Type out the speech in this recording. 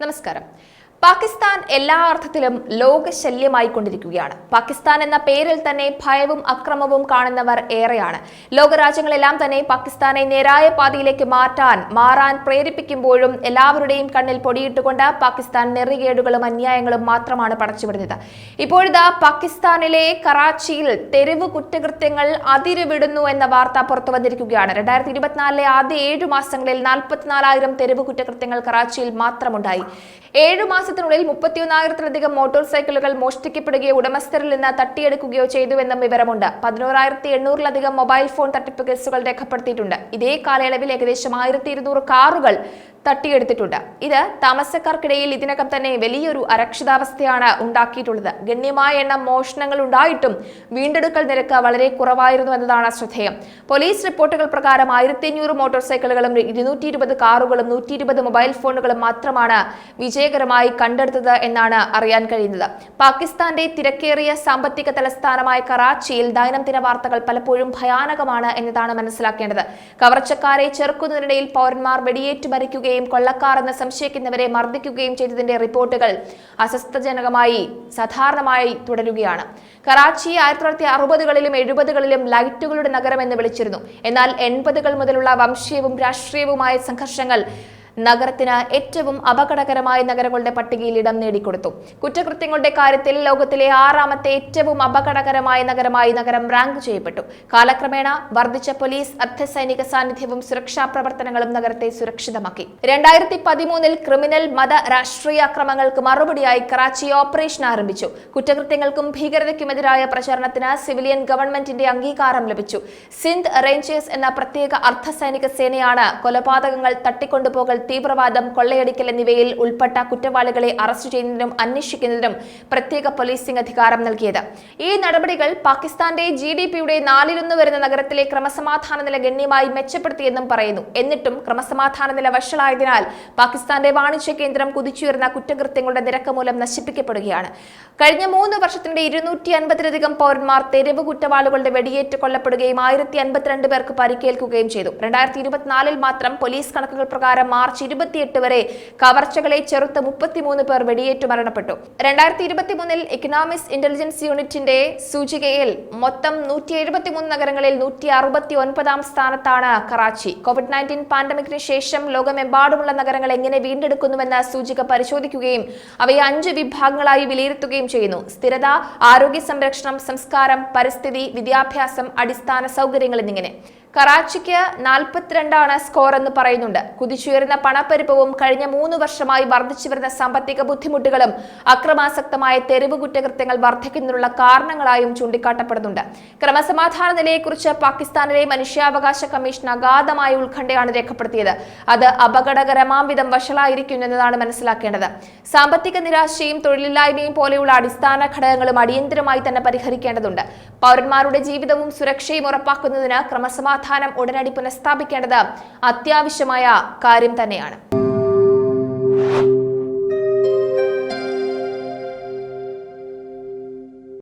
നമസ്കാരം. പാകിസ്ഥാൻ എല്ലാ അർത്ഥത്തിലും ലോകശല്യമായിക്കൊണ്ടിരിക്കുകയാണ്. പാകിസ്ഥാൻ എന്ന പേരിൽ തന്നെ ഭയവും അക്രമവും കാണുന്നവർ ഏറെയാണ്. ലോകരാജ്യങ്ങളെല്ലാം തന്നെ പാകിസ്ഥാനെ നേരായ പാതയിലേക്ക് മാറാൻ പ്രേരിപ്പിക്കുമ്പോഴും എല്ലാവരുടെയും കണ്ണിൽ പൊടിയിട്ടുകൊണ്ട് പാകിസ്ഥാൻ നെറികേടുകളും അന്യായങ്ങളും മാത്രമാണ് പടച്ചുവിടുന്നത്. ഇപ്പോഴിതാ പാകിസ്ഥാനിലെ കറാച്ചിയിൽ തെരുവ് കുറ്റകൃത്യങ്ങൾ അതിരുവിടുന്നു എന്ന വാർത്ത പുറത്തു വന്നിരിക്കുകയാണ്. 2024 ആദ്യ 7 മാസങ്ങളിൽ 44,000 തെരുവ് കുറ്റകൃത്യങ്ങൾ കറാച്ചിയിൽ മാത്രമുണ്ടായി. 7 മാസത്തിനുള്ളിൽ 31,000-ലധികം മോട്ടോർ സൈക്കിളുകൾ മോഷ്ടിക്കപ്പെടുകയോ ഉടമസ്ഥരിൽ നിന്ന് തട്ടിയെടുക്കുകയോ ചെയ്തുവെന്നും വിവരമുണ്ട്. 11,800-ലധികം മൊബൈൽ ഫോൺ തട്ടിപ്പ് കേസുകൾ രേഖപ്പെടുത്തിയിട്ടുണ്ട്. ഇതേ കാലയളവിൽ ഏകദേശം 1,200 കാറുകൾ തട്ടിയെടുത്തിട്ടുണ്ട്. ഇത് താമസക്കാർക്കിടയിൽ ഇതിനകം തന്നെ വലിയൊരു അരക്ഷിതാവസ്ഥയാണ് ഉണ്ടാക്കിയിട്ടുള്ളത്. ഗണ്യമായ എണ്ണം മോഷണങ്ങൾ ഉണ്ടായിട്ടും വീണ്ടെടുക്കൽ നിരക്ക് വളരെ കുറവായിരുന്നു എന്നതാണ് ശ്രദ്ധേയം. പോലീസ് റിപ്പോർട്ടുകൾ പ്രകാരം 1,500 മോട്ടോർ സൈക്കിളുകളും 220 കാറുകളും 120 മൊബൈൽ ഫോണുകളും മാത്രമാണ് വിജയകരമായി കണ്ടെടുത്തത് എന്നാണ് അറിയാൻ കഴിയുന്നത്. പാകിസ്ഥാന്റെ തിരക്കേറിയ സാമ്പത്തിക തലസ്ഥാനമായ കറാച്ചിയിൽ ദൈനംദിന വാർത്തകൾ പലപ്പോഴും ഭയാനകമാണ് എന്നതാണ് മനസ്സിലാക്കേണ്ടത്. കവർച്ചക്കാരെ ചെറുക്കുന്നതിനിടയിൽ പൗരന്മാർ വെടിയേറ്റ് മരിക്കുകയും കൊള്ളക്കാർ എന്ന് സംശയിക്കുന്നവരെ മർദ്ദിക്കുകയും ചെയ്തതിന്റെ റിപ്പോർട്ടുകൾ അസ്വസ്ഥജനകമായി സാധാരണമായി തുടരുകയാണ്. കറാച്ചി 1960-കളിലും 70-കളിലും ലൈറ്റുകളുടെ നഗരം എന്ന് വിളിച്ചിരുന്നു. എന്നാൽ 80-കൾ മുതലുള്ള വംശീയവും രാഷ്ട്രീയവുമായ സംഘർഷങ്ങൾ നഗരത്തിന് ഏറ്റവും അപകടകരമായ നഗരങ്ങളുടെ പട്ടികയിൽ ഇടം നേടിക്കൊടുത്തു. കുറ്റകൃത്യങ്ങളുടെ കാര്യത്തിൽ ലോകത്തിലെ 6ാമത്തെ ഏറ്റവും അപകടകരമായ നഗരമായി നഗരം റാങ്ക് ചെയ്യപ്പെട്ടു. കാലക്രമേണ വർദ്ധിച്ച പോലീസ് അർദ്ധസൈനിക സാന്നിധ്യവും സുരക്ഷാ പ്രവർത്തനങ്ങളും നഗരത്തെ സുരക്ഷിതമാക്കി. 2013-ൽ ക്രിമിനൽ മത രാഷ്ട്രീയ അക്രമങ്ങൾക്ക് മറുപടിയായി കറാച്ചി ഓപ്പറേഷൻ ആരംഭിച്ചു. കുറ്റകൃത്യങ്ങൾക്കും ഭീകരതയ്ക്കുമെതിരായ പ്രചാരണത്തിന് സിവിലിയൻ ഗവൺമെന്റിന്റെ അംഗീകാരം ലഭിച്ചു. സിന്ധ് റേഞ്ചേഴ്സ് എന്ന പ്രത്യേക അർദ്ധസൈനിക സേനയാണ് കൊലപാതകങ്ങൾ, തട്ടിക്കൊണ്ടുപോകൽ, തീവ്രവാദം, കൊള്ളയടിക്കൽ എന്നിവയിൽ ഉൾപ്പെട്ട കുറ്റവാളികളെ അറസ്റ്റ് ചെയ്യുന്നതിനും അന്വേഷിക്കുന്നതിനും പ്രത്യേക പോലീസിംഗ് അധികാരം നൽകിയത്. ഈ നടപടികൾ പാകിസ്ഥാന്റെ GDP-യുടെ 4/1 വരുന്ന നഗരത്തിലെ ക്രമസമാധാന നില ഗണ്യമായി മെച്ചപ്പെടുത്തിയെന്നും പറയുന്നു. എന്നിട്ടും ക്രമസമാധാന നില വഷളായതിനാൽ പാകിസ്ഥാന്റെ വാണിജ്യ കേന്ദ്രം കുതിച്ചുയർന്ന കുറ്റകൃത്യങ്ങളുടെ നിരക്ക് മൂലം നശിപ്പിക്കപ്പെടുകയാണ്. കഴിഞ്ഞ 3 വർഷത്തിനിടെ 250-ലധികം പൗരന്മാർ തെരുവ് കുറ്റവാളികളുടെ വെടിയേറ്റ് കൊല്ലപ്പെടുകയും 1,052 പേർക്ക് പരിക്കേൽക്കുകയും ചെയ്തു. 2024-ൽ മാത്രം പോലീസ് കണക്കുകൾ പ്രകാരം മാർച്ച് 28 വരെ കവർച്ചകളെ ചെറുത്ത് 33 പേർ വെടിയേറ്റു മരണപ്പെട്ടു. 2023-ൽ എക്കണോമിക്സ് ഇന്റലിജൻസ് യൂണിറ്റിന്റെ സൂചികയിൽ മൊത്തം 173 നഗരങ്ങളിൽ 169-ാം സ്ഥാനത്താണ് കറാച്ചി. COVID-19 പാൻഡമിക്കിന് ശേഷം ലോകമെമ്പാടുമുള്ള നഗരങ്ങൾ എങ്ങനെ വീണ്ടെടുക്കുന്നുവെന്ന് സൂചിക പരിശോധിക്കുകയും അവയെ 5 വിഭാഗങ്ങളായി വിലയിരുത്തുകയും ചെയ്യുന്നു. സ്ഥിരത, ആരോഗ്യ സംരക്ഷണം, സംസ്കാരം, പരിസ്ഥിതി, വിദ്യാഭ്യാസം, അടിസ്ഥാന സൗകര്യങ്ങൾ എന്നിങ്ങനെ. കറാച്ചിക്ക് 42 സ്കോർ എന്ന് പറയുന്നുണ്ട്. കുതിച്ചുയരുന്ന പണപ്പെരുപ്പവും കഴിഞ്ഞ 3 വർഷമായി വർദ്ധിച്ചു വരുന്ന സാമ്പത്തിക ബുദ്ധിമുട്ടുകളും അക്രമാസക്തമായ തെരുവ് കുറ്റകൃത്യങ്ങൾ വർദ്ധിക്കുന്നതിനുള്ള കാരണങ്ങളായും ചൂണ്ടിക്കാട്ടപ്പെടുന്നുണ്ട്. ക്രമസമാധാന നിലയെക്കുറിച്ച് പാകിസ്ഥാനിലെ മനുഷ്യാവകാശ കമ്മീഷൻ അഗാധമായ ഉത്കണ്ഠയാണ് രേഖപ്പെടുത്തിയത്. അത് അപകടകരമാം വിധം വഷളായിരിക്കുന്നു എന്നതാണ് മനസ്സിലാക്കേണ്ടത്. സാമ്പത്തിക നിരാശയും തൊഴിലില്ലായ്മയും പോലെയുള്ള അടിസ്ഥാന ഘടകങ്ങളും അടിയന്തരമായി തന്നെ പരിഹരിക്കേണ്ടതുണ്ട്. പൗരന്മാരുടെ ജീവിതവും സുരക്ഷയും ഉറപ്പാക്കുന്നതിന് ക്രമസമാധാനം ഉടനടി പുനഃസ്ഥാപിക്കേണ്ടത് അത്യാവശ്യമായ കാര്യം തന്നെയാണ്.